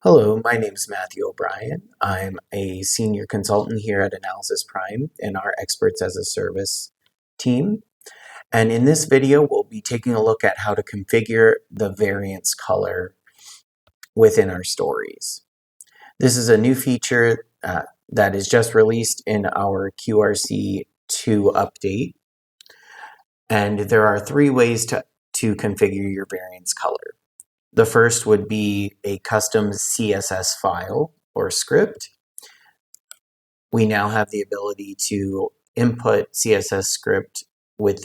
Hello, my name is Matthew O'Brien. I'm a senior consultant here at Analysis Prime in our Experts as a Service team. And in this video, we'll be taking a look at how to configure the variance color within our stories. This is a new feature that is just released in our QRC 2 update. And there are three ways to configure your variance color. The first would be a custom CSS file or script. We now have the ability to input CSS script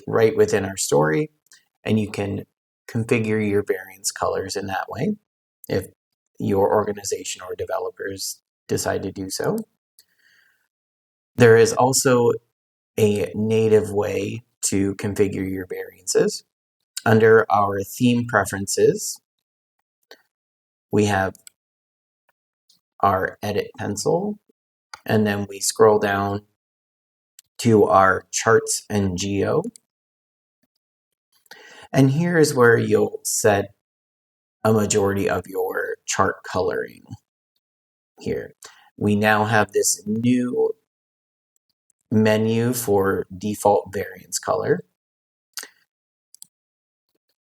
right within our story, and you can configure your variance colors in that way if your organization or developers decide to do so. There is also a native way to configure your variances. Under our theme preferences, we have our edit pencil, and then we scroll down to our charts and geo. And here is where you'll set a majority of your chart coloring here. We now have this new menu for default variance color.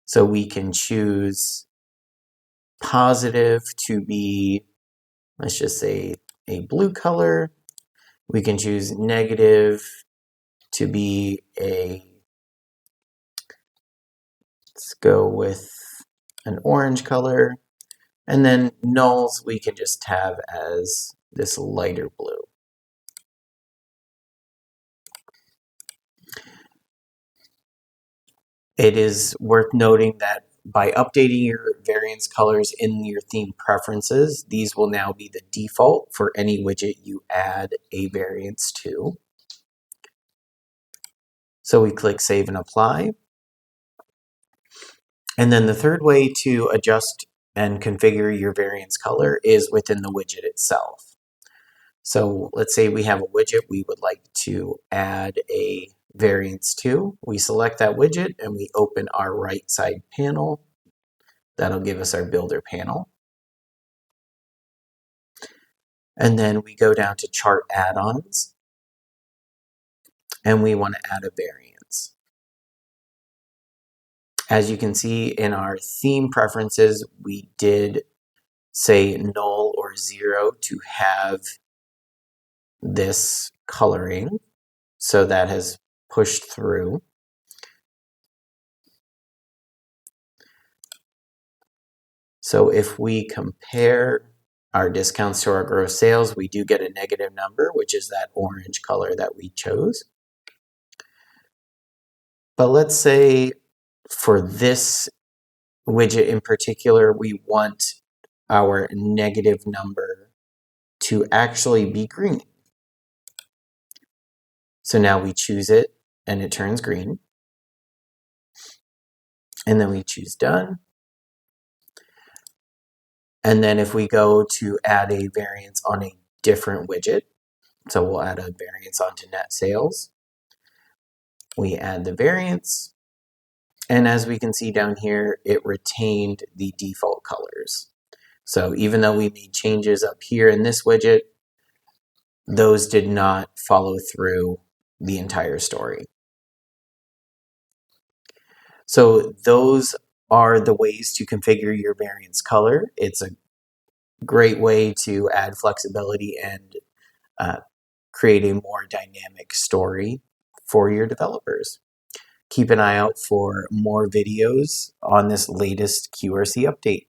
So we can choose positive to be, let's just say, a blue color. We can choose negative to be let's go with an orange color. And then nulls we can just have as this lighter blue. It is worth noting that by updating your variance colors in your theme preferences, these will now be the default for any widget you add a variance to. So we click Save and Apply. And then the third way to adjust and configure your variance color is within the widget itself. So let's say we have a widget we would like to add a variance to. We select that widget and we open our right side panel. That'll give us our builder panel. And then we go down to chart add-ons and we want to add a variance. As you can see in our theme preferences, we did say null or 0 to have this coloring. So that has pushed through. So if we compare our discounts to our gross sales, we do get a negative number, which is that orange color that we chose. But let's say for this widget in particular, we want our negative number to actually be green. So now we choose it and it turns green. And then we choose done. And then if we go to add a variance on a different widget, so we'll add a variance onto net sales. We add the variance. And as we can see down here, it retained the default colors. So even though we made changes up here in this widget, those did not follow through the entire story. So those are the ways to configure your variance color. It's a great way to add flexibility and create a more dynamic story for your developers. Keep an eye out for more videos on this latest QRC update.